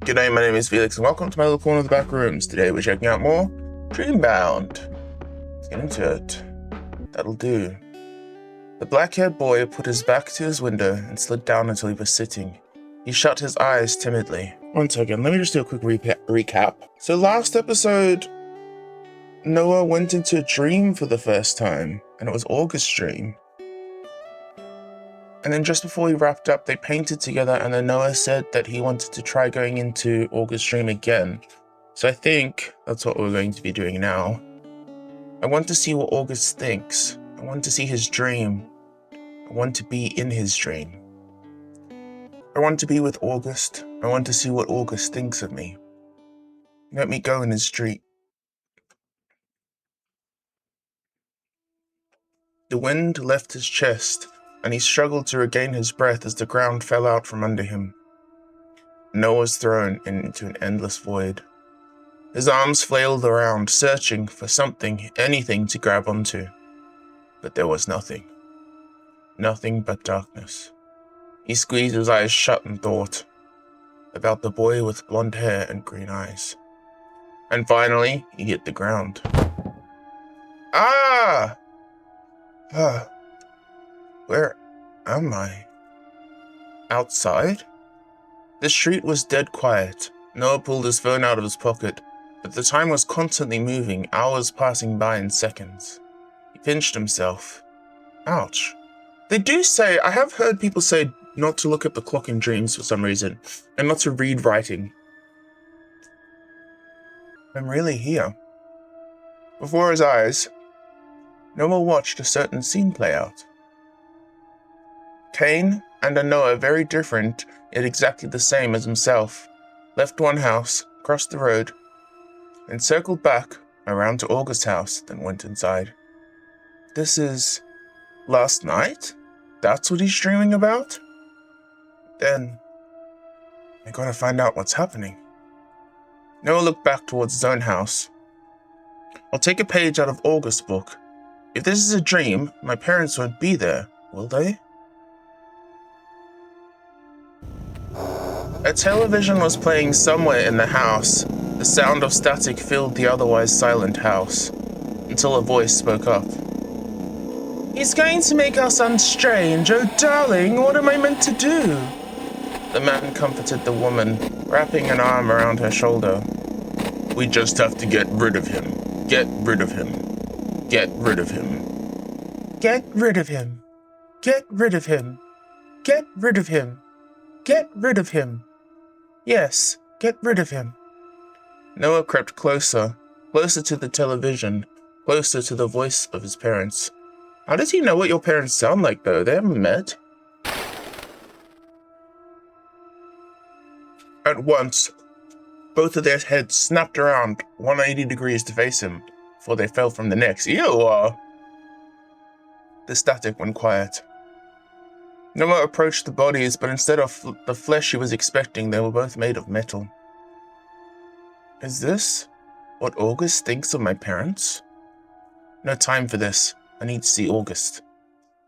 G'day, my name is Felix, and welcome to my little corner of the back rooms. Today we're checking out more Dreambound. Let's get into it. That'll do. The black-haired boy put his back to his window and slid down until he was sitting. He shut his eyes timidly. One second, let me just do a quick recap. So last episode, Noah went into a dream for the first time, and it was August's dream. And then just before we wrapped up, they painted together, and then Noah said that he wanted to try going into August's dream again. So I think that's what we're going to be doing now. I want to see what August thinks. I want to see his dream. I want to be in his dream. I want to be with August. I want to see what August thinks of me. Let me go in his street. The wind left his chest, and he struggled to regain his breath as the ground fell out from under him. Noah was thrown into an endless void. His arms flailed around, searching for something, anything to grab onto. But there was nothing. Nothing but darkness. He squeezed his eyes shut and thought about the boy with blonde hair and green eyes. And finally, he hit the ground. Ah! Where am I? Outside? The street was dead quiet. Noah pulled his phone out of his pocket, but the time was constantly moving, hours passing by in seconds. He pinched himself. Ouch. They do say, I have heard people say not to look at the clock in dreams for some reason, and not to read writing. I'm really here. Before his eyes, Noah watched a certain scene play out. Cain and a Noah very different, yet exactly the same as himself, left one house, crossed the road, and circled back around to August's house, then went inside. This is last night? That's what he's dreaming about? Then I gotta find out what's happening. Noah looked back towards his own house. I'll take a page out of August's book. If this is a dream, my parents won't be there, will they? A television was playing somewhere in the house. The sound of static filled the otherwise silent house, until a voice spoke up. He's going to make our son strange. Oh, darling, what am I meant to do? The man comforted the woman, wrapping an arm around her shoulder. We just have to get rid of him. Get rid of him. Get rid of him. Get rid of him. Get rid of him. Get rid of him. Get rid of him. Yes, get rid of him. Noah crept closer, closer to the television, closer to the voice of his parents. How does he know what your parents sound like, though? They haven't met. At once, both of their heads snapped around 180 degrees to face him, before they fell from the necks. Ew! The static went quiet. Noah approached the bodies, but instead of the flesh he was expecting, they were both made of metal. Is this what August thinks of my parents? No time for this. I need to see August.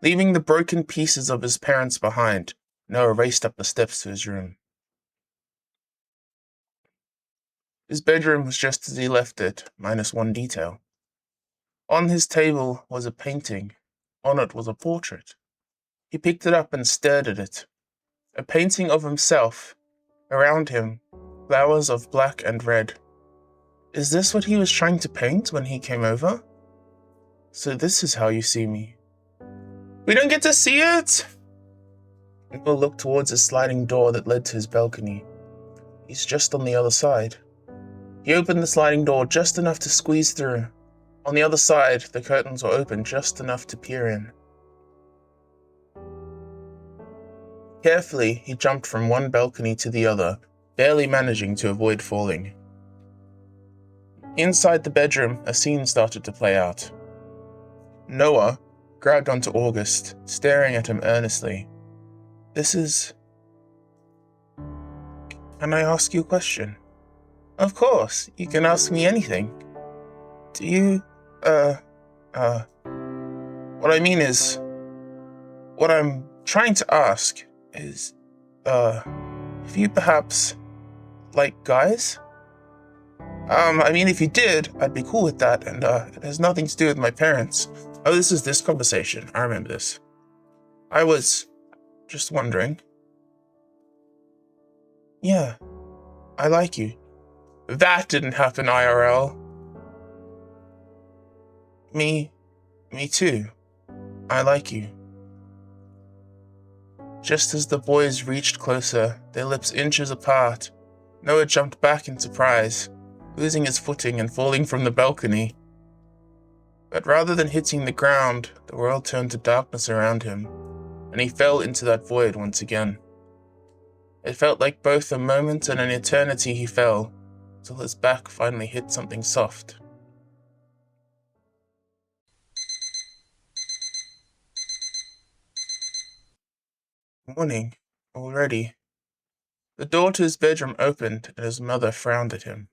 Leaving the broken pieces of his parents behind, Noah raced up the steps to his room. His bedroom was just as he left it, minus one detail. On his table was a painting. On it was a portrait. He picked it up and stared at it. A painting of himself. Around him, flowers of black and red. Is this what he was trying to paint when he came over? So this is how you see me. We don't get to see it! Noah looked towards a sliding door that led to his balcony. He's just on the other side. He opened the sliding door just enough to squeeze through. On the other side, the curtains were open just enough to peer in. Carefully, he jumped from one balcony to the other, barely managing to avoid falling. Inside the bedroom, a scene started to play out. Noah grabbed onto August, staring at him earnestly. Can I ask you a question? Of course, you can ask me anything. Do you, what I mean is, what I'm trying to ask is, if you perhaps like guys? I mean, if you did, I'd be cool with that, and it has nothing to do with my parents. Oh, this is this conversation. I remember this. I was just wondering. Yeah, I like you. That didn't happen IRL. Me too. I like you. Just as the boys reached closer, their lips inches apart, Noah jumped back in surprise, losing his footing and falling from the balcony. But rather than hitting the ground, the world turned to darkness around him, and he fell into that void once again. It felt like both a moment and an eternity he fell, till his back finally hit something soft. Morning, already. The door to his bedroom opened, and his mother frowned at him.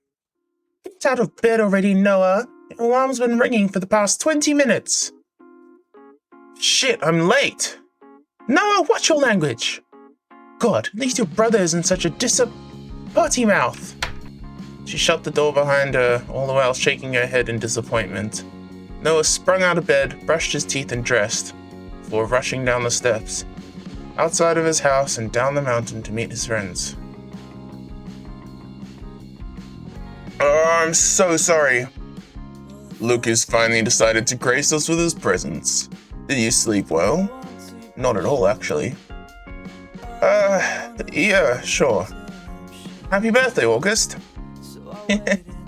Get out of bed already, Noah. Your alarm's been ringing for the past 20 minutes. Shit, I'm late. Noah, watch your language. God, at least your brother isn't such a potty mouth. She shut the door behind her, all the while shaking her head in disappointment. Noah sprung out of bed, brushed his teeth and dressed, before rushing down the steps, outside of his house and down the mountain to meet his friends. Oh, I'm so sorry. Luka's finally decided to grace us with his presence. Did you sleep well? Not at all, actually. Yeah, sure. Happy birthday, August.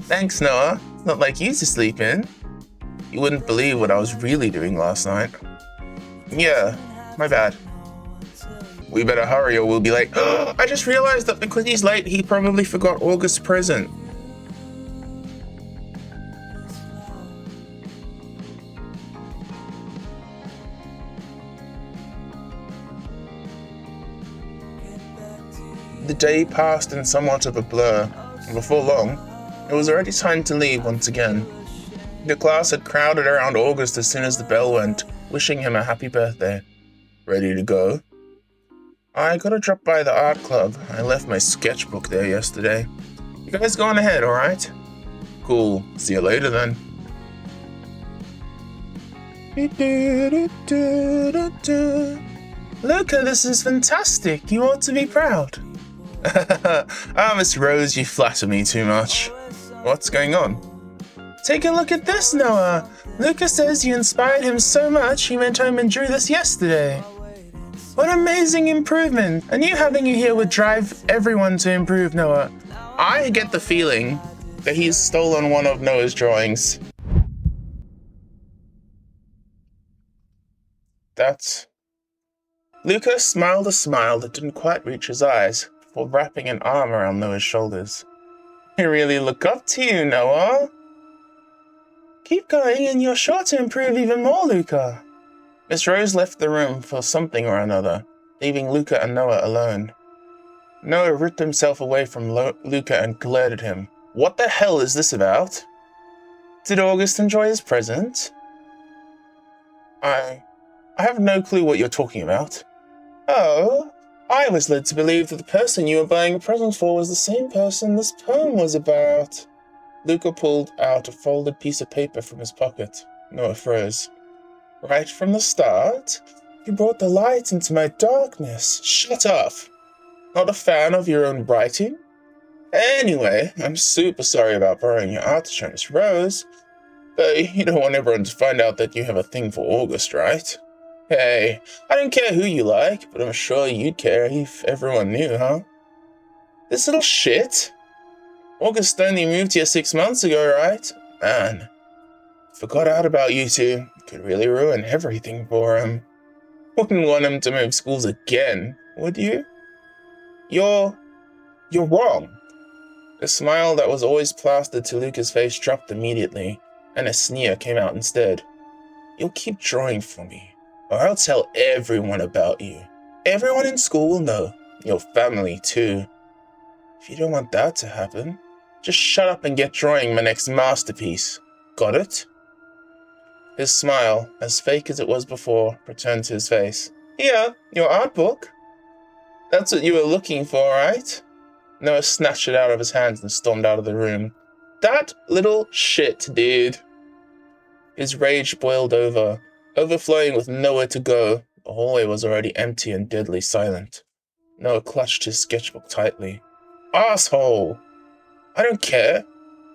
Thanks, Noah. Not like you to sleep in. You wouldn't believe what I was really doing last night. Yeah, my bad. We better hurry or we'll be late. I just realized that because he's late, he probably forgot August's present. The day passed in somewhat of a blur, and before long, it was already time to leave once again. The class had crowded around August as soon as the bell went, wishing him a happy birthday. Ready to go? I gotta drop by the art club. I left my sketchbook there yesterday. You guys go on ahead, alright? Cool. See you later then. Luka, this is fantastic. You ought to be proud. Miss Rose, you flatter me too much. What's going on? Take a look at this, Noah. Luka says you inspired him so much he went home and drew this yesterday. What amazing improvement. And you having you here would drive everyone to improve, Noah. I get the feeling that he's stolen one of Noah's drawings. Luka smiled a smile that didn't quite reach his eyes, before wrapping an arm around Noah's shoulders. I really look up to you, Noah. Keep going and you're sure to improve even more, Luka. Miss Rose left the room for something or another, leaving Luka and Noah alone. Noah ripped himself away from Luka and glared at him. What the hell is this about? Did August enjoy his present? I have no clue what you're talking about. Oh, I was led to believe that the person you were buying a present for was the same person this poem was about. Luka pulled out a folded piece of paper from his pocket. Noah froze. Right from the start? You brought the light into my darkness. Shut up. Not a fan of your own writing? Anyway, I'm super sorry about borrowing your art to show Miss Rose. But you don't want everyone to find out that you have a thing for August, right? Hey, I don't care who you like, but I'm sure you'd care if everyone knew, huh? This little shit? August only moved here 6 months ago, right? Man, forgot out about you two. Could really ruin everything for him. Wouldn't want him to move schools again, would you? You're wrong. The smile that was always plastered to Luka's face dropped immediately, and a sneer came out instead. You'll keep drawing for me, or I'll tell everyone about you. Everyone in school will know. Your family, too. If you don't want that to happen, just shut up and get drawing my next masterpiece. Got it? His smile, as fake as it was before, returned to his face. Yeah, your art book. That's what you were looking for, right? Noah snatched it out of his hands and stormed out of the room. That little shit, dude. His rage boiled over, overflowing with nowhere to go. The hallway was already empty and deadly silent. Noah clutched his sketchbook tightly. Asshole! I don't care.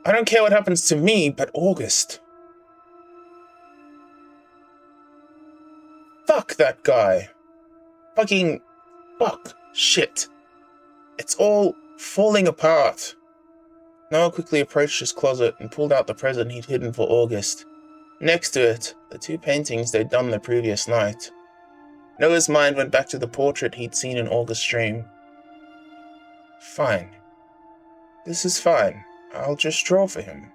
I don't care what happens to me, but August. Fuck that guy. Fucking... fuck. Shit. It's all falling apart. Noah quickly approached his closet and pulled out the present he'd hidden for August. Next to it, the 2 paintings they'd done the previous night. Noah's mind went back to the portrait he'd seen in August's dream. Fine. This is fine. I'll just draw for him.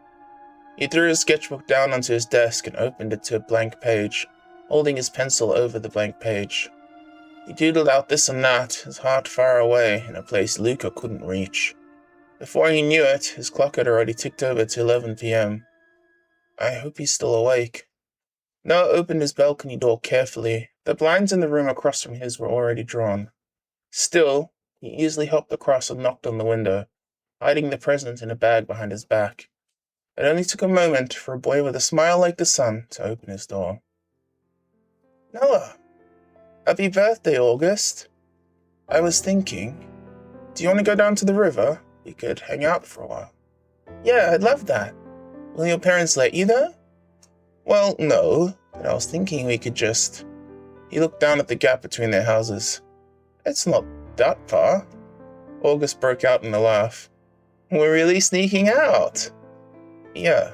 He threw his sketchbook down onto his desk and opened it to a blank page, holding his pencil over the blank page. He doodled out this and that, his heart far away, in a place Luka couldn't reach. Before he knew it, his clock had already ticked over to 11 p.m. I hope he's still awake. Noah opened his balcony door carefully. The blinds in the room across from his were already drawn. Still, he easily hopped across and knocked on the window, hiding the present in a bag behind his back. It only took a moment for a boy with a smile like the sun to open his door. Noah! Happy birthday, August. I was thinking, do you want to go down to the river? We could hang out for a while. Yeah, I'd love that. Will your parents let you though? Well, no, but I was thinking we could just... He looked down at the gap between their houses. It's not that far. August broke out in a laugh. We're really sneaking out. Yeah.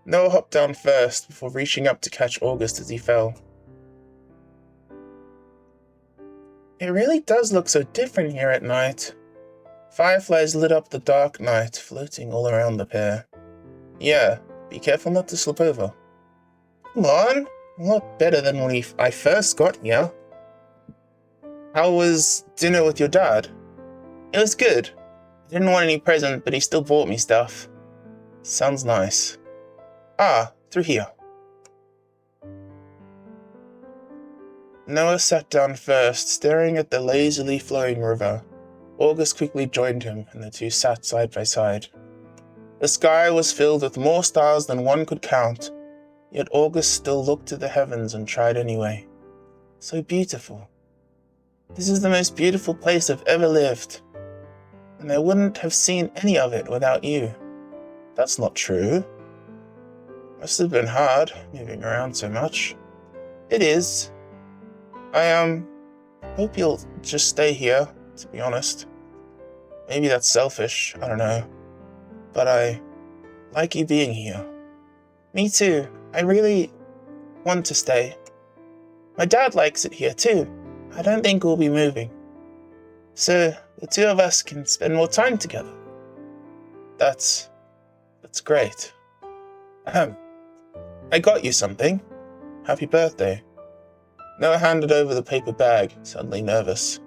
Noah hopped down first before reaching up to catch August as he fell. It really does look so different here at night. Fireflies lit up the dark night, floating all around the pair. Yeah, be careful not to slip over. Come on, a lot better than when I first got here. How was dinner with your dad? It was good. I didn't want any present, but he still bought me stuff. Sounds nice. Ah, through here. Noah sat down first, staring at the lazily flowing river. August quickly joined him, and the two sat side by side. The sky was filled with more stars than one could count, yet August still looked to the heavens and tried anyway. So beautiful. This is the most beautiful place I've ever lived, and I wouldn't have seen any of it without you. That's not true. Must have been hard, moving around so much. It is. I hope you'll just stay here, to be honest. Maybe that's selfish, I don't know. But I like you being here. Me too. I really want to stay. My dad likes it here too. I don't think we'll be moving. So the two of us can spend more time together. That's great. I got you something. Happy birthday. Noah handed over the paper bag, suddenly nervous.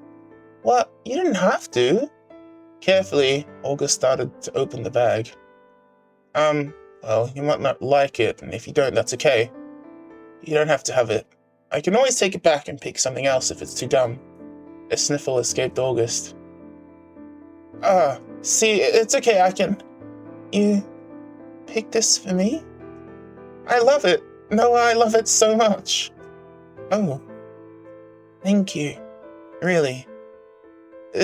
What? You didn't have to. Carefully, August started to open the bag. Well, you might not like it, and if you don't, that's okay. You don't have to have it. I can always take it back and pick something else if it's too dumb. A sniffle escaped August. See, it's okay, I can... You pick this for me? I love it. Noah, I love it so much. Oh, thank you. Really. You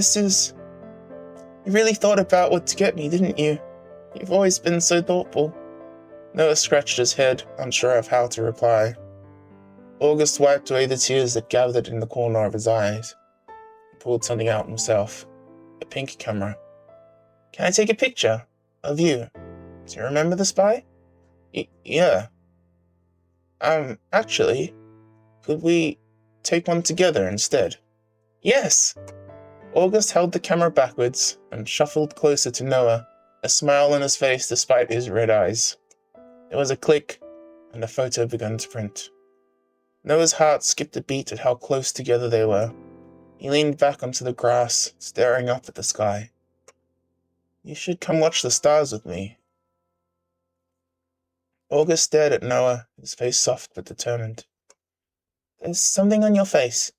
really thought about what to get me, didn't you? You've always been so thoughtful. Noah scratched his head, unsure of how to reply. August wiped away the tears that gathered in the corner of his eyes. He pulled something out himself. A pink camera. Can I take a picture? Of you? Do you remember the spy? Yeah. Actually, could we take one together instead? Yes! August held the camera backwards and shuffled closer to Noah, a smile on his face despite his red eyes. There was a click, and the photo began to print. Noah's heart skipped a beat at how close together they were. He leaned back onto the grass, staring up at the sky. You should come watch the stars with me. August stared at Noah, his face soft but determined. There's something on your face.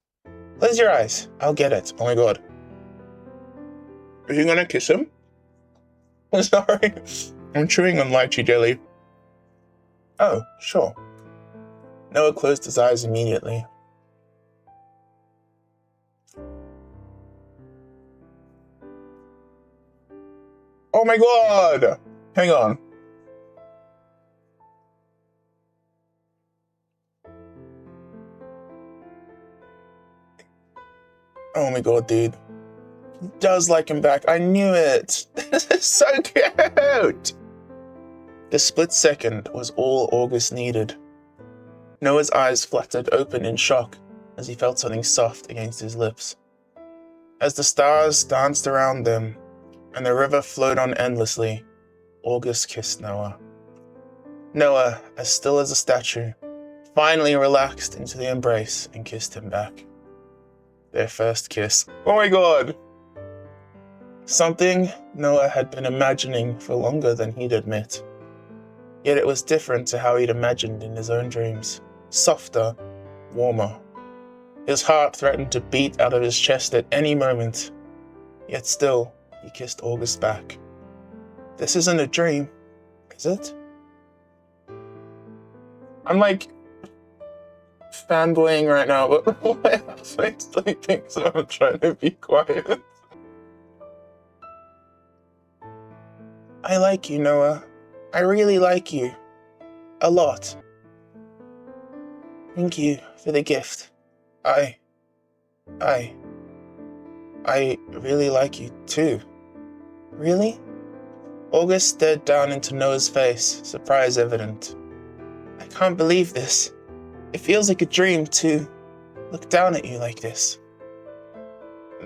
Close your eyes. I'll get it. Oh my god. Are you gonna kiss him? I'm sorry. I'm chewing on lychee jelly. Oh, sure. Noah closed his eyes immediately. Oh my god! Hang on. Oh my god, dude. He does like him back. I knew it. This is so cute. The split second was all August needed. Noah's eyes fluttered open in shock as he felt something soft against his lips. As the stars danced around them and the river flowed on endlessly, August kissed Noah. Noah, as still as a statue, finally relaxed into the embrace and kissed him back. Their first kiss. Oh my god! Something Noah had been imagining for longer than he'd admit. Yet it was different to how he'd imagined in his own dreams. Softer, warmer. His heart threatened to beat out of his chest at any moment. Yet still, he kissed August back. This isn't a dream, is it? I'm like fanboying right now, but my housemate's sleeping, so I'm trying to be quiet. I like you, Noah. I really like you. A lot. Thank you for the gift. I really like you too. Really? August stared down into Noah's face, surprise evident. I can't believe this. It feels like a dream to look down at you like this.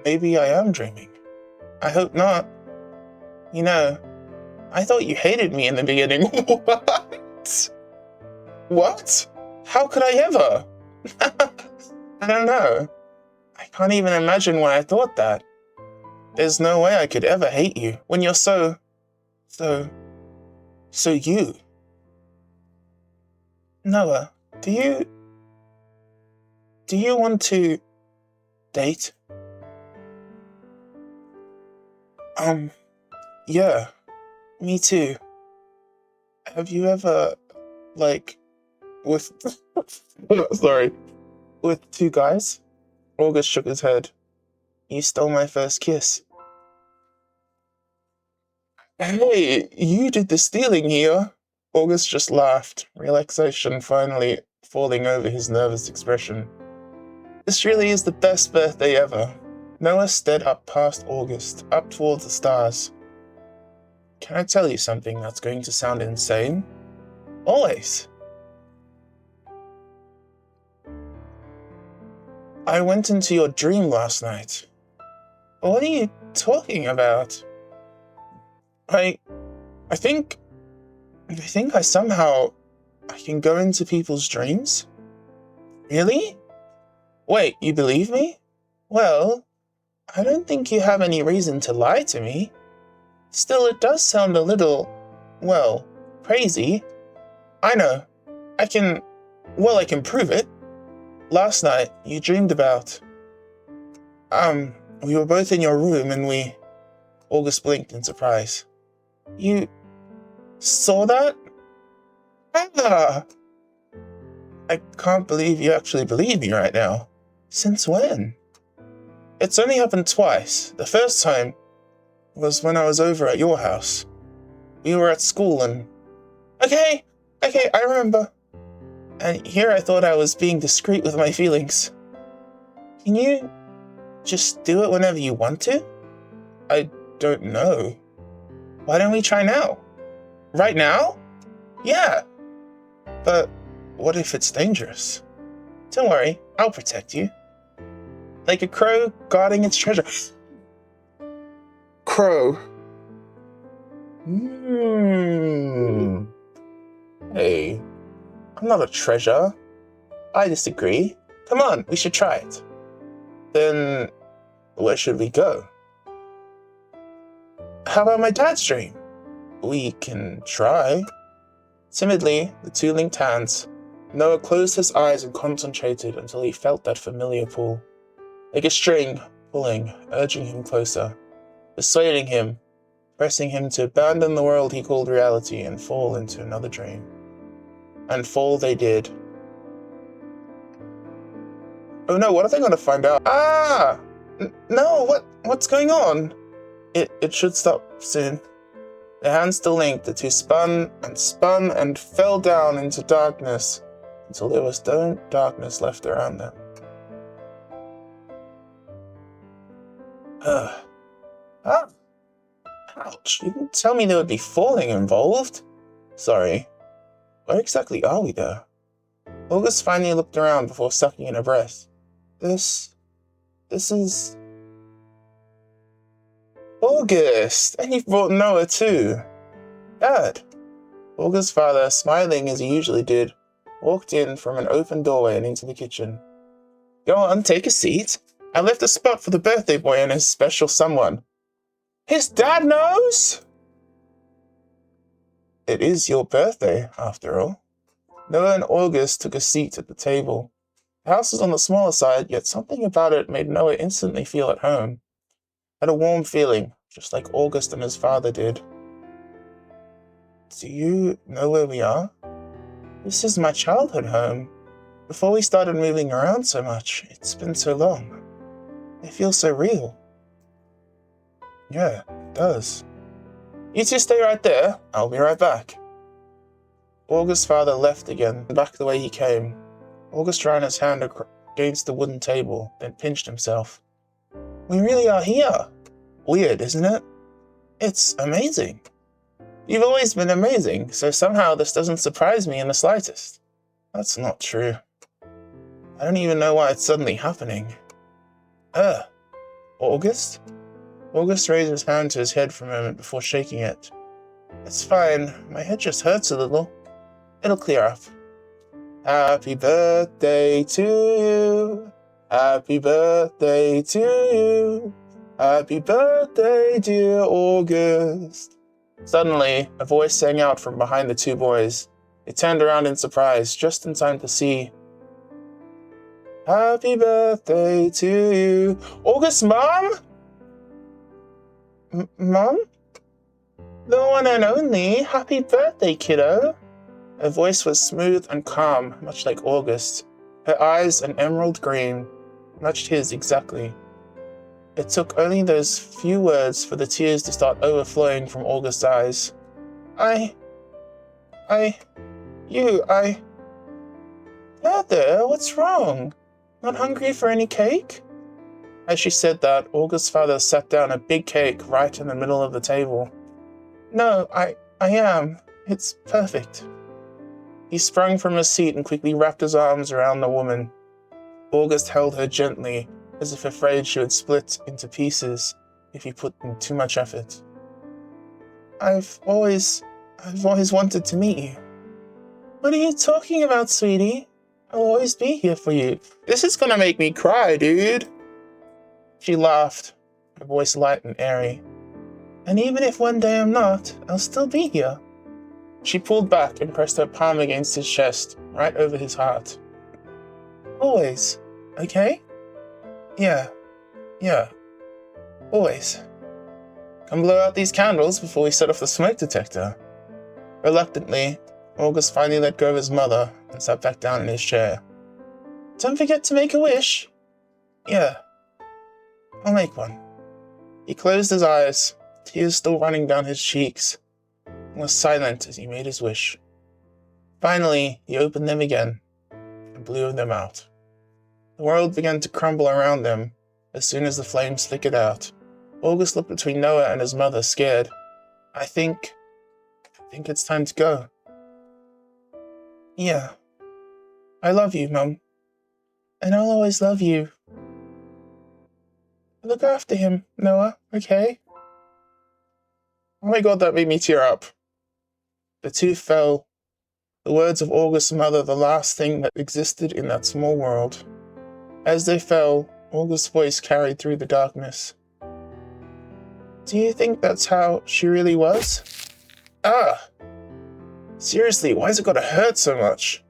Maybe I am dreaming. I hope not. You know, I thought you hated me in the beginning. What? What? How could I ever? I don't know. I can't even imagine why I thought that. There's no way I could ever hate you when you're so you. Noah, do you want to date? Yeah, me too. Have you ever, with, sorry, with two guys? August shook his head. You stole my first kiss. Hey, you did the stealing here. August just laughed, relaxation finally falling over his nervous expression. This really is the best birthday ever. Noah stared up past August, up towards the stars. Can I tell you something that's going to sound insane? Always. I went into your dream last night. What are you talking about? I think I can go into people's dreams? Really? Wait, you believe me? Well, I don't think you have any reason to lie to me. Still, it does sound a little, crazy. I know. I can prove it. Last night, you dreamed about... we were both in your room and August blinked in surprise. You saw that? Ah! I can't believe you actually believe me right now. Since when? It's only happened twice. The first time was when I was over at your house. We were at school and... Okay, I remember. And here I thought I was being discreet with my feelings. Can you just do it whenever you want to? I don't know. Why don't we try now? Right now? Yeah. But what if it's dangerous? Don't worry, I'll protect you. Like a crow guarding its treasure. Crow. Hey, I'm not a treasure. I disagree. Come on, we should try it. Then, where should we go? How about my dad's dream? We can try. Timidly, the two linked hands. Noah closed his eyes and concentrated until he felt that familiar pull. Like a string, pulling, urging him closer. persuading him, pressing him to abandon the world he called reality and fall into another dream. And fall they did. Oh no, what are they going to find out? Ah! No, what's going on? It should stop soon. Their hands still linked, the two spun and fell down into darkness until there was no darkness left around them. Ouch, you didn't tell me there would be falling involved. Sorry. Where exactly are we though? August finally looked around before sucking in a breath. This is... August! And you've brought Noah too. Dad. August's father, smiling as he usually did, walked in from an open doorway and into the kitchen. Go on, take a seat. I left a spot for the birthday boy and his special someone. His dad knows? It is your birthday, after all. Noah and August took a seat at the table. The house was on the smaller side, yet something about it made Noah instantly feel at home. Had a warm feeling, just like August and his father did. Do you know where we are? This is my childhood home. Before we started moving around so much, it's been so long. It feels so real. Yeah, it does. You two stay right there. I'll be right back. August's father left again, back the way he came. August ran his hand against the wooden table, then pinched himself. We really are here. Weird, isn't it? It's amazing. You've always been amazing, so somehow this doesn't surprise me in the slightest. That's not true. I don't even know why it's suddenly happening. August? August raised his hand to his head for a moment before shaking it. It's fine. My head just hurts a little. It'll clear up. Happy birthday to you. Happy birthday to you. Happy birthday, dear August. Suddenly, a voice sang out from behind the two boys. They turned around in surprise, just in time to see. Happy birthday to you. August's mom? Mom? The one and only. Happy birthday, kiddo. Her voice was smooth and calm, much like August. Her eyes an emerald green, matched his exactly. It took only those few words for the tears to start overflowing from August's eyes. There, what's wrong? Not hungry for any cake? As she said that, August's father sat down a big cake right in the middle of the table. No, I am. It's perfect. He sprang from his seat and quickly wrapped his arms around the woman. August held her gently, as if afraid she would split into pieces if he put in too much effort. I've always wanted to meet you. What are you talking about, sweetie? I'll always be here for you. This is gonna make me cry, dude. She laughed, her voice light and airy. And even if one day I'm not, I'll still be here. She pulled back and pressed her palm against his chest, right over his heart. Always, okay? Yeah, always. Come blow out these candles before we set off the smoke detector. Reluctantly, August finally let go of his mother and sat back down in his chair. Don't forget to make a wish. Yeah, I'll make one. He closed his eyes, tears still running down his cheeks, and was silent as he made his wish. Finally, he opened them again and blew them out. The world began to crumble around them as soon as the flames flickered out. August looked between Noah and his mother, scared. I think it's time to go. Yeah. I love you, Mum. And I'll always love you. Look after him, Noah, okay? Oh my god, that made me tear up. The two fell. The words of August's mother, the last thing that existed in that small world. As they fell, August's voice carried through the darkness. Do you think that's how she really was? Seriously, why's it gotta hurt so much?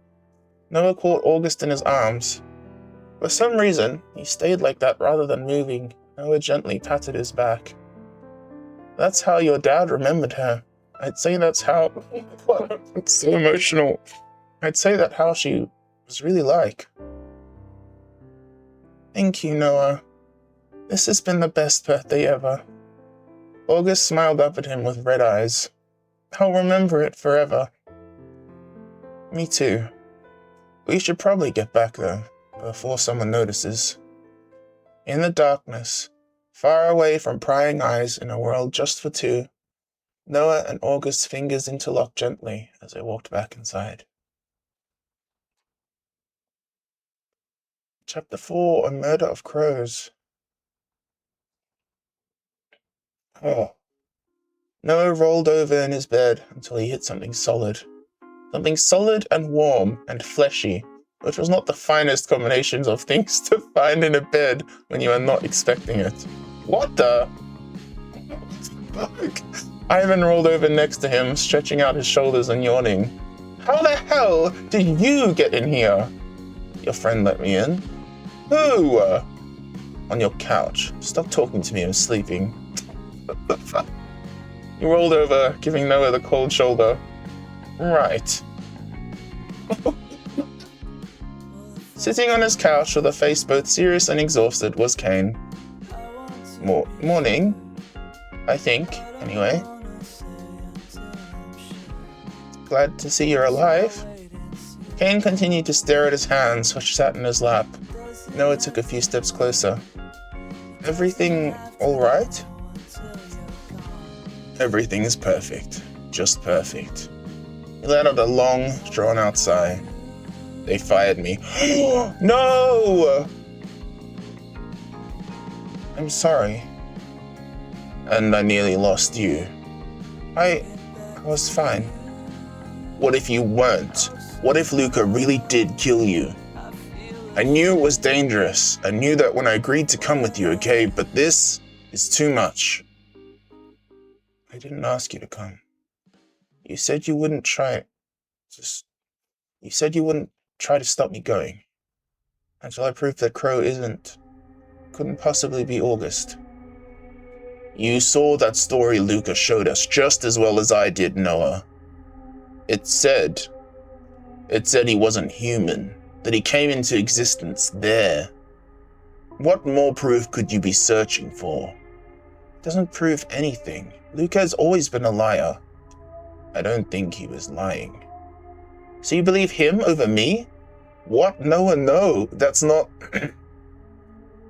Noah caught August in his arms. For some reason, he stayed like that rather than moving. Noah gently patted his back. That's how your dad remembered her. I'd say that's how... It's so emotional. I'd say that's how she was really like. Thank you, Noah. This has been the best birthday ever. August smiled up at him with red eyes. I'll remember it forever. Me too. We should probably get back, though, before someone notices. In the darkness, far away from prying eyes in a world just for two, Noah and August's fingers interlocked gently as they walked back inside. Chapter 4, A Murder of Crows. Oh. Noah rolled over in his bed until he hit something solid. Something solid and warm and fleshy, which was not the finest combinations of things to find in a bed when you are not expecting it. What the fuck? Ivan rolled over next to him, stretching out his shoulders and yawning. How the hell did you get in here? Your friend let me in. Who? On your couch. Stop talking to me, I'm sleeping. He rolled over, giving Noah the cold shoulder. Right. Sitting on his couch with a face both serious and exhausted was Kane. Morning, I think, anyway. Glad to see you're alive. Kane continued to stare at his hands, which sat in his lap. Noah took a few steps closer. Everything all right? Everything is perfect. Just perfect. He let out a long, drawn-out sigh. They fired me. No! I'm sorry. And I nearly lost you. I was fine. What if you weren't? What if Luka really did kill you? I knew it was dangerous. I knew that when I agreed to come with you, okay? But this is too much. I didn't ask you to come. You said you wouldn't try... You said you wouldn't try to stop me going. Until I proved that Crow couldn't possibly be August. You saw that story Luka showed us just as well as I did, Noah. It said he wasn't human, that he came into existence there. What more proof could you be searching for? It doesn't prove anything. Luka has always been a liar. I don't think he was lying. So you believe him over me? What? Noah, no. That's not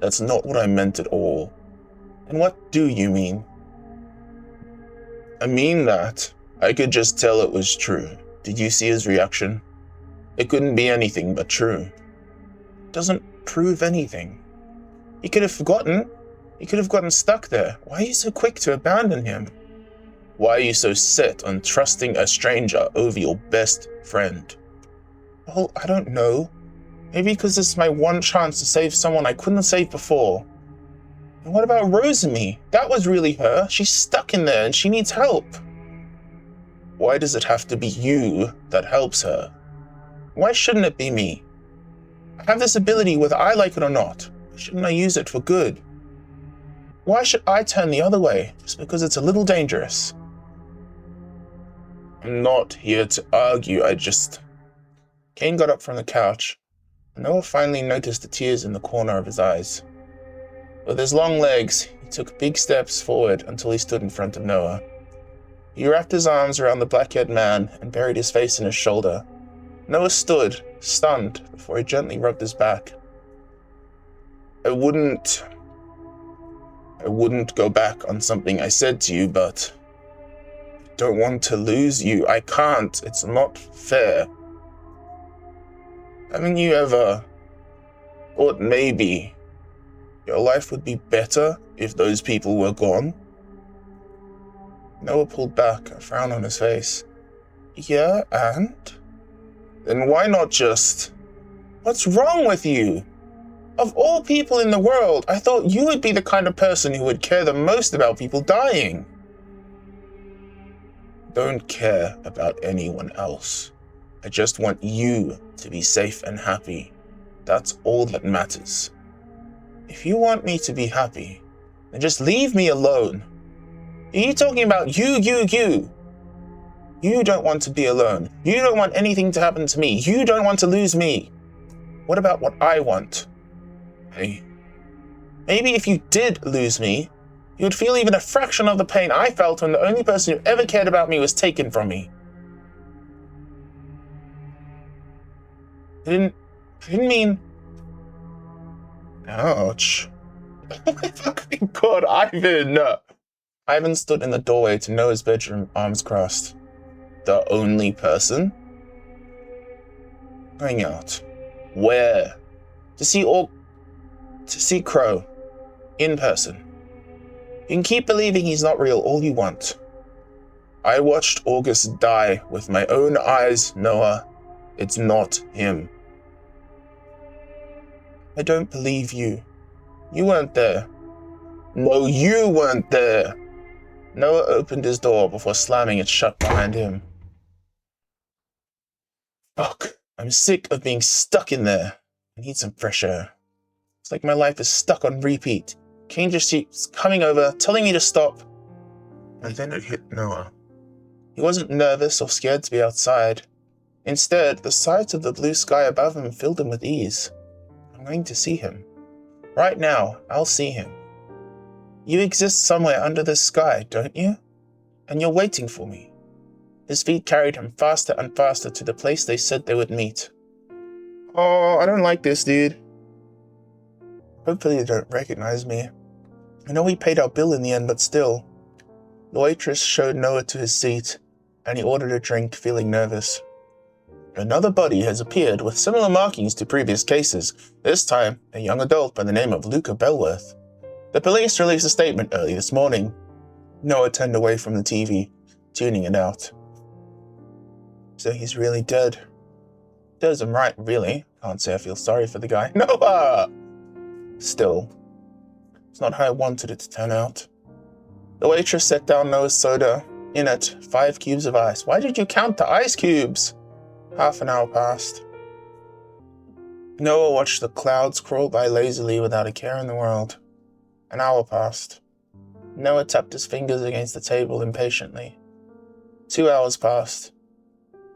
what I meant at all. And what do you mean? I mean that I could just tell it was true. Did you see his reaction? It couldn't be anything but true. It doesn't prove anything. He could have forgotten. He could have gotten stuck there. Why are you so quick to abandon him? Why are you so set on trusting a stranger over your best friend? Well, I don't know. Maybe because this is my one chance to save someone I couldn't save before. And what about Rose and me? That was really her. She's stuck in there and she needs help. Why does it have to be you that helps her? Why shouldn't it be me? I have this ability whether I like it or not. Shouldn't I use it for good? Why should I turn the other way just because it's a little dangerous? I'm not here to argue, Kane got up from the couch, and Noah finally noticed the tears in the corner of his eyes. With his long legs, he took big steps forward until he stood in front of Noah. He wrapped his arms around the black-haired man and buried his face in his shoulder. Noah stood, stunned, before he gently rubbed his back. I wouldn't go back on something I said to you, but I don't want to lose you. I can't. It's not fair. Haven't you ever thought maybe your life would be better if those people were gone? Noah pulled back, a frown on his face. Yeah, and? Then why not just... What's wrong with you? Of all people in the world, I thought you would be the kind of person who would care the most about people dying. Don't care about anyone else. I just want you to be safe and happy. That's all that matters. If you want me to be happy, then just leave me alone. Are you talking about you? You don't want to be alone. You don't want anything to happen to me. You don't want to lose me. What about what I want? Hey. Maybe if you did lose me, you would feel even a fraction of the pain I felt when the only person who ever cared about me was taken from me. I didn't mean... Ouch. Oh my fucking god, Ivan! Ivan stood in the doorway to Noah's bedroom, arms crossed. The only person? Going out. Where? To see Crow. In person. You can keep believing he's not real all you want. I watched August die with my own eyes, Noah. It's not him. I don't believe you. You weren't there. No, you weren't there. Noah opened his door before slamming it shut behind him. Fuck. I'm sick of being stuck in there. I need some fresh air. It's like my life is stuck on repeat. Kane just keeps coming over, telling me to stop. And then it hit Noah. He wasn't nervous or scared to be outside. Instead, the sight of the blue sky above him filled him with ease. I'm going to see him. Right now, I'll see him. You exist somewhere under this sky, don't you? And you're waiting for me. His feet carried him faster and faster to the place they said they would meet. Oh, I don't like this, dude. Hopefully they don't recognize me. I know we paid our bill in the end, but still. The waitress showed Noah to his seat, and he ordered a drink, feeling nervous. Another body has appeared with similar markings to previous cases, this time a young adult by the name of Luka Belworth. The police released a statement early this morning. Noah turned away from the TV, tuning it out. So he's really dead. Does him right, really. Can't say I feel sorry for the guy. Noah! Still, it's not how I wanted it to turn out. The waitress set down Noah's soda. In it, 5 cubes of ice. Why did you count the ice cubes? Half an hour passed. Noah watched the clouds crawl by lazily without a care in the world. An hour passed. Noah tapped his fingers against the table impatiently. 2 hours passed.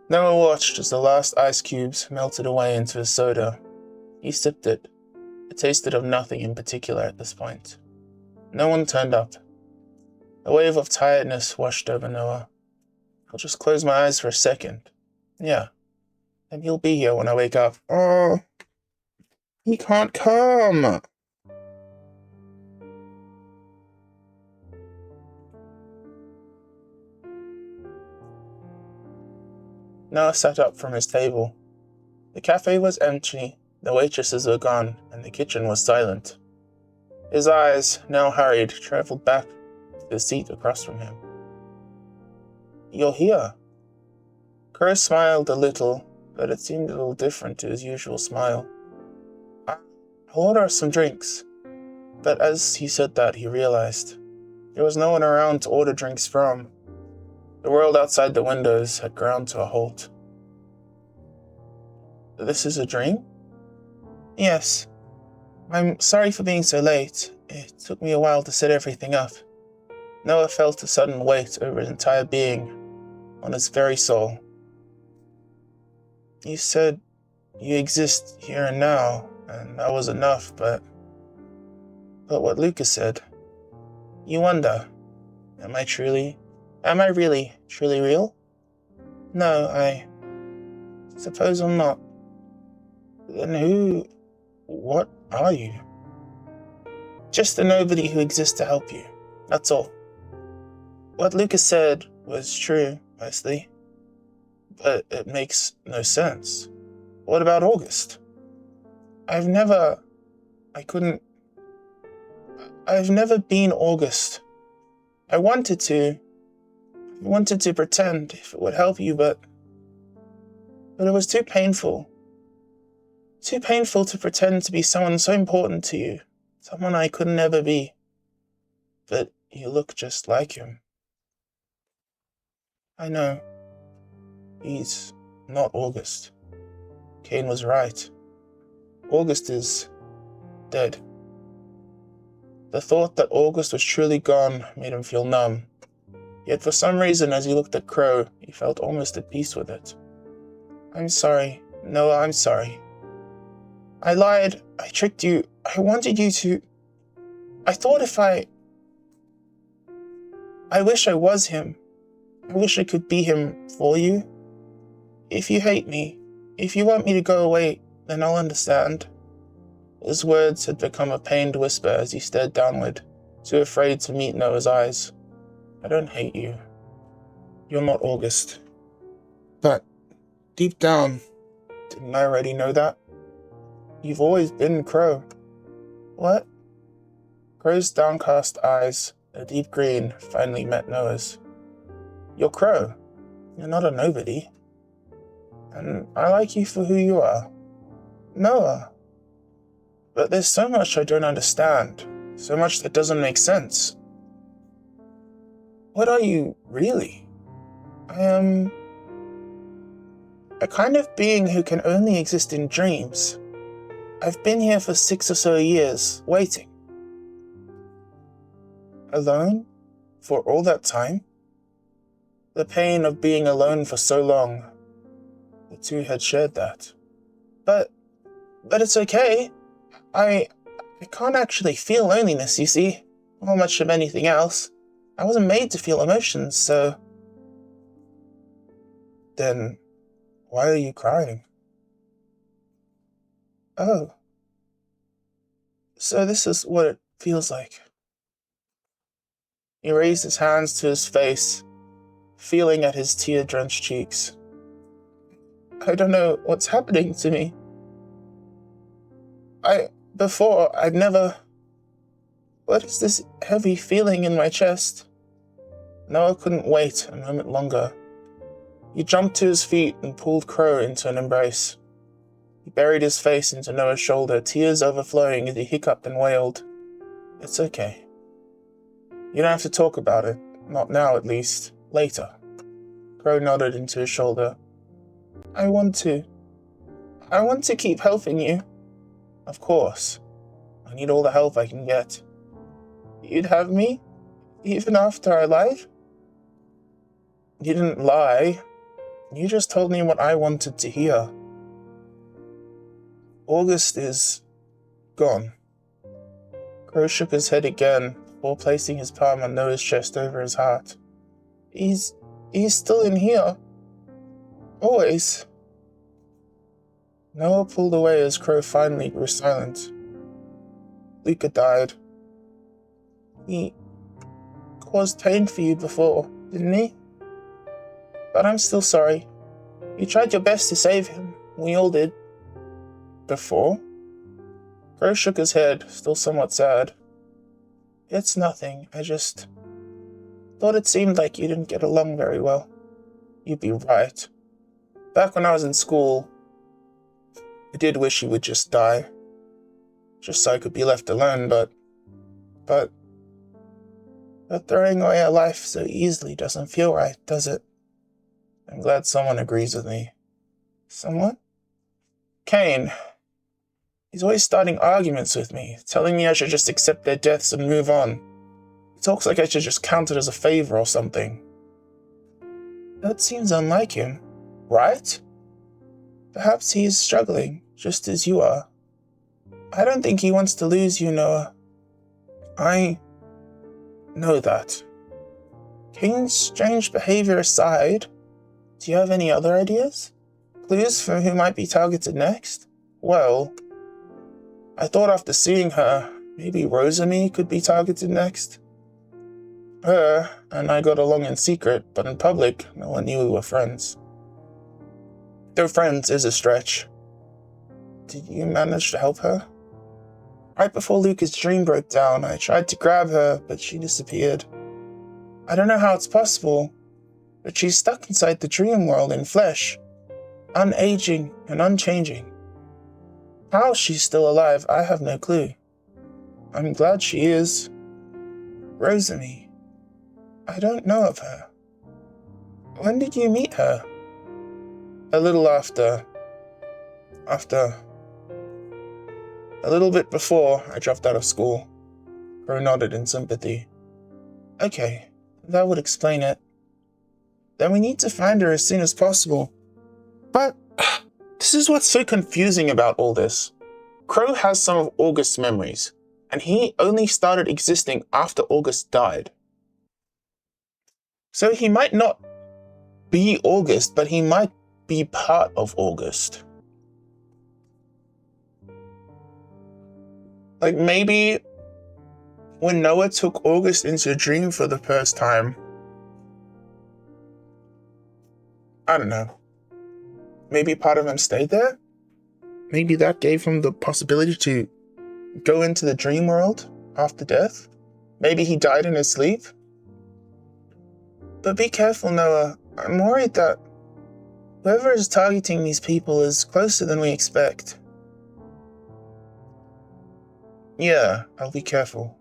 Noah watched as the last ice cubes melted away into his soda. He sipped it. It tasted of nothing in particular at this point. No one turned up. A wave of tiredness washed over Noah. I'll just close my eyes for a second. Yeah. And he'll be here when I wake up. Oh, he can't come. Noah sat up from his table. The cafe was empty, the waitresses were gone, and the kitchen was silent. His eyes, now hurried, traveled back to the seat across from him. You're here. Crow smiled a little, but it seemed a little different to his usual smile. I'll order us some drinks. But as he said that, he realized there was no one around to order drinks from. The world outside the windows had ground to a halt. This is a dream? Yes. I'm sorry for being so late. It took me a while to set everything up. Noah felt a sudden weight over his entire being, on his very soul. You said you exist here and now, and that was enough, but what Luka said. You wonder, am I really, truly real? No, I suppose I'm not. Then what are you? Just a nobody who exists to help you, that's all. What Luka said was true, mostly. But it makes no sense. What about August? I've never been August. I wanted to pretend if it would help you, but it was too painful. Too painful to pretend to be someone so important to you, someone I could never be. But you look just like him. I know. He's not August. Kane was right. August is dead. The thought that August was truly gone made him feel numb, Yet for some reason, as he looked at Crow, he felt almost at peace with it. I'm sorry. Noah, I'm sorry. I lied. I tricked you. I wanted you to... I thought if I wish I was him. I wish I could be him for you. If you hate me, if you want me to go away, then I'll understand. His words had become a pained whisper as he stared downward, too afraid to meet Noah's eyes. I don't hate you. You're not August. But, deep down, didn't I already know that? You've always been Crow. What? Crow's downcast eyes, a deep green, finally met Noah's. You're Crow. You're not a nobody. And I like you for who you are. Noah. But there's so much I don't understand. So much that doesn't make sense. What are you, really? I am... a kind of being who can only exist in dreams. I've been here for 6 or so years, waiting. Alone? For all that time? The pain of being alone for so long. The two had shared that. But it's okay. I can't actually feel loneliness, you see. Or much of anything else. I wasn't made to feel emotions, so... Then, why are you crying? Oh. So this is what it feels like. He raised his hands to his face, feeling at his tear-drenched cheeks. I don't know what's happening to me. I'd never... What is this heavy feeling in my chest? Noah couldn't wait a moment longer. He jumped to his feet and pulled Crow into an embrace. He buried his face into Noah's shoulder, tears overflowing as he hiccuped and wailed. It's okay. You don't have to talk about it. Not now, at least. Later. Crow nodded into his shoulder. I want to keep helping you. Of course. I need all the help I can get. You'd have me? Even after I lied? You didn't lie. You just told me what I wanted to hear. August is... gone. Crow shook his head again, before placing his palm on Noah's chest over his heart. He's still in here. Always. Noah pulled away as Crow finally grew silent. Luka died. He caused pain for you before, didn't he? But I'm still sorry. You tried your best to save him. We all did. Before? Crow shook his head, still somewhat sad. It's nothing. I just thought it seemed like you didn't get along very well. You'd be right. Back when I was in school, I did wish he would just die. Just so I could be left alone, but throwing away a life so easily doesn't feel right, does it? I'm glad someone agrees with me. Someone? Kane. He's always starting arguments with me, telling me I should just accept their deaths and move on. He talks like I should just count it as a favor or something. That seems unlike him, right? Perhaps he is struggling, just as you are. I don't think he wants to lose you, Noah. I know that. Kane's strange behavior aside, do you have any other ideas? Clues for who might be targeted next? Well, I thought after seeing her, maybe Rosamie could be targeted next. Her and I got along in secret, but in public, no one knew we were friends. Though friends is a stretch. Did you manage to help her? Right before Luka's dream broke down, I tried to grab her, but she disappeared. I don't know how it's possible, but she's stuck inside the dream world in flesh, unaging and unchanging. How she's still alive, I have no clue. I'm glad she is. Rosamie. I don't know of her. When did you meet her? A little after. A little bit before I dropped out of school. Crow nodded in sympathy. Okay, That would explain it. Then we need to find her as soon as possible. But this is what's so confusing about all this. Crow has some of August's memories, and he only started existing after August died. So he might not be August, but he might be part of August. Like maybe when Noah took August into a dream for the first time, I don't know, maybe part of him stayed there? Maybe that gave him the possibility to go into the dream world after death? Maybe he died in his sleep? But be careful, Noah. I'm worried that whoever is targeting these people is closer than we expect. Yeah, I'll be careful.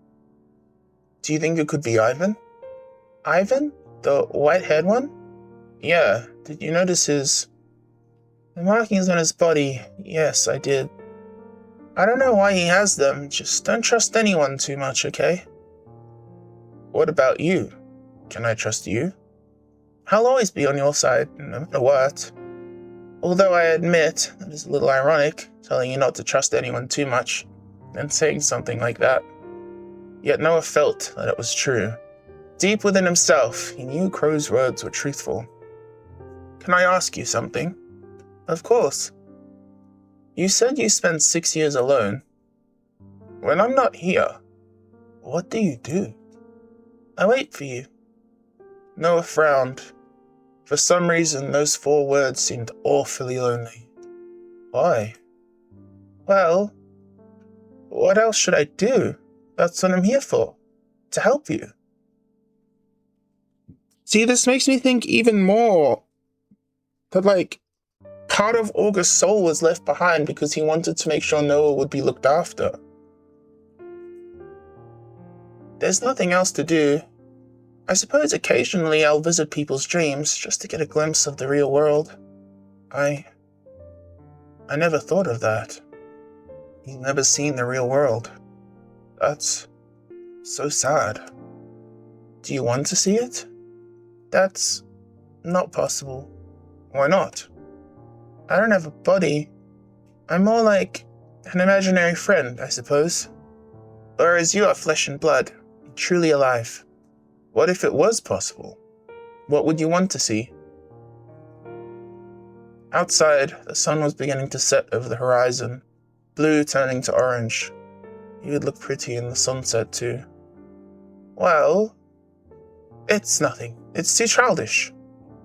Do you think it could be Ivan? Ivan? The white-haired one? Yeah, did you notice the markings on his body? Yes, I did. I don't know why he has them, just don't trust anyone too much, okay? What about you? Can I trust you? I'll always be on your side, no matter what. Although I admit that it's a little ironic, telling you not to trust anyone too much, and saying something like that. Yet Noah felt that it was true. Deep within himself, he knew Crow's words were truthful. Can I ask you something? Of course. You said you spent 6 years alone. When I'm not here, what do you do? I wait for you. Noah frowned. For some reason, those 4 words seemed awfully lonely. Why? Well, what else should I do? That's what I'm here for. To help you. See, this makes me think even more that, part of August's soul was left behind because he wanted to make sure Noah would be looked after. There's nothing else to do. I suppose occasionally I'll visit people's dreams just to get a glimpse of the real world. I never thought of that. You've never seen the real world. That's so sad. Do you want to see it? That's not possible. Why not? I don't have a body. I'm more like an imaginary friend, I suppose. Whereas you are flesh and blood, truly alive. What if it was possible? What would you want to see? Outside, the sun was beginning to set over the horizon, blue turning to orange. You would look pretty in the sunset too. Well, it's nothing. It's too childish.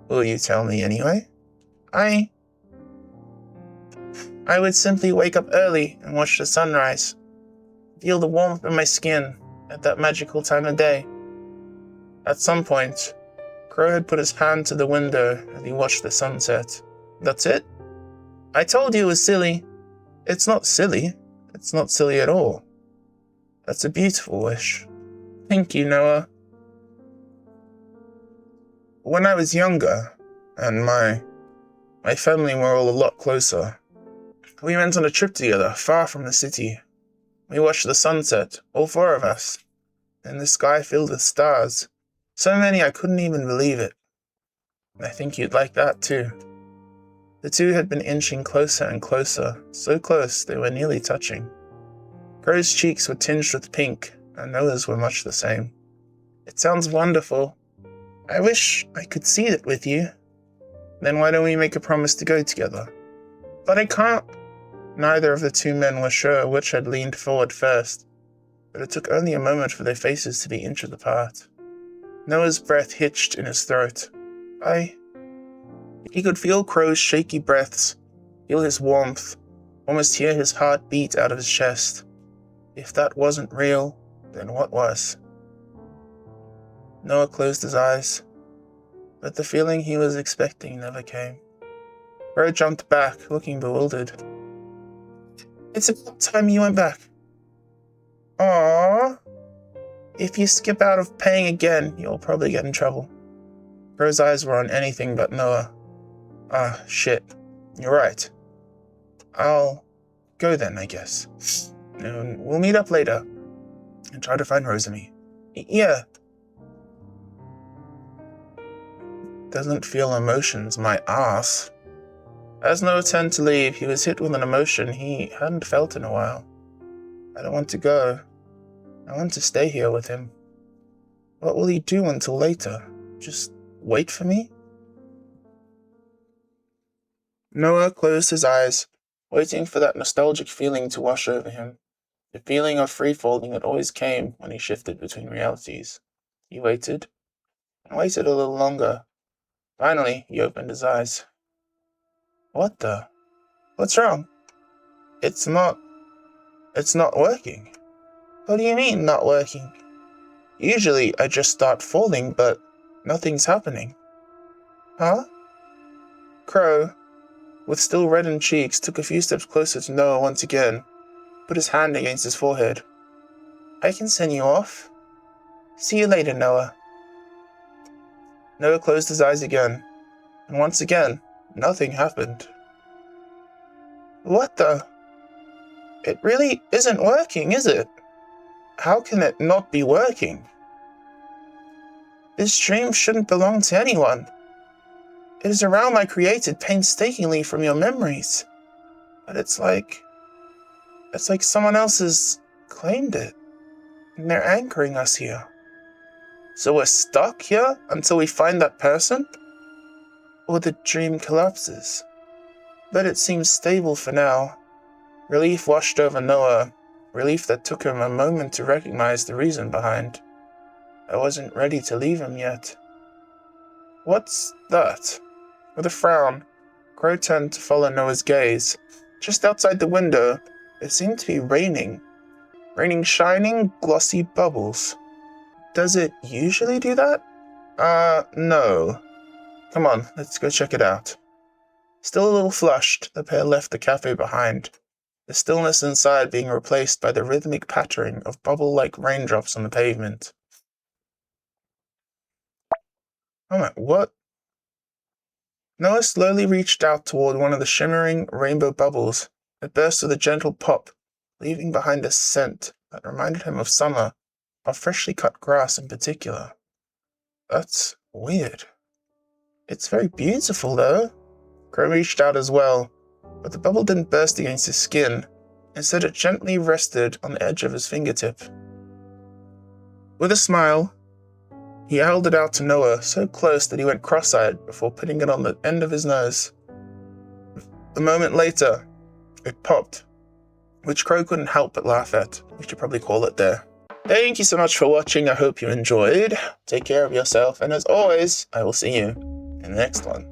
Will you tell me anyway? I would simply wake up early and watch the sunrise. Feel the warmth in my skin at that magical time of day. At some point, Crow had put his hand to the window and he watched the sunset. That's it? I told you it was silly. It's not silly. It's not silly at all. That's a beautiful wish. Thank you, Noah. When I was younger, and my family were all a lot closer, we went on a trip together, far from the city. We watched the sunset, all 4 of us, in the sky filled with stars. So many I couldn't even believe it. I think you'd like that too. The two had been inching closer and closer, so close they were nearly touching. Crow's cheeks were tinged with pink, and Noah's were much the same. It sounds wonderful. I wish I could see it with you. Then why don't we make a promise to go together? But I can't. Neither of the 2 men were sure which had leaned forward first, but it took only a moment for their faces to be inches apart. Noah's breath hitched in his throat. He could feel Crow's shaky breaths, feel his warmth, almost hear his heart beat out of his chest. If that wasn't real, then what was? Noah closed his eyes, but the feeling he was expecting never came. Crow jumped back, looking bewildered. It's about time you went back. Aww. If you skip out of paying again, you'll probably get in trouble. Crow's eyes were on anything but Noah. Shit. You're right. I'll go then, I guess. And we'll meet up later and try to find Rosamie. Yeah. doesn't feel emotions, my ass. As Noah turned to leave, he was hit with an emotion he hadn't felt in a while. I don't want to go. I want to stay here with him. What will he do until later? Just wait for me? Noah closed his eyes, waiting for that nostalgic feeling to wash over him. The feeling of free-falling that always came when he shifted between realities. He waited, and waited a little longer. Finally, he opened his eyes. What the? What's wrong? It's not working. What do you mean, not working? Usually, I just start falling, but nothing's happening. Huh? Crow, with still reddened cheeks, took a few steps closer to Noah once again, put his hand against his forehead. I can send you off. See you later, Noah. Noah closed his eyes again, and once again, nothing happened. What the? It really isn't working, is it? How can it not be working? This dream shouldn't belong to anyone. It is a realm I created painstakingly from your memories. But it's like someone else has claimed it, and they're anchoring us here. So we're stuck here until we find that person? Or the dream collapses. But it seems stable for now. Relief washed over Noah, relief that took him a moment to recognize the reason behind. I wasn't ready to leave him yet. What's that? With a frown, Crow turned to follow Noah's gaze. Just outside the window, it seemed to be raining. Raining shining, glossy bubbles. Does it usually do that? No. Come on, let's go check it out. Still a little flushed, the pair left the cafe behind, the stillness inside being replaced by the rhythmic pattering of bubble-like raindrops on the pavement. Oh my, what? Noah slowly reached out toward one of the shimmering rainbow bubbles. It burst with a gentle pop, leaving behind a scent that reminded him of summer, of freshly cut grass in particular. That's weird. It's very beautiful, though. Crow reached out as well, but the bubble didn't burst against his skin. Instead, it gently rested on the edge of his fingertip. With a smile, he held it out to Noah, so close that he went cross-eyed before putting it on the end of his nose. A moment later, it popped, which Crow couldn't help but laugh at. We should probably call it there. Thank you so much for watching. I hope you enjoyed. Take care of yourself, and as always, I will see you in the next one.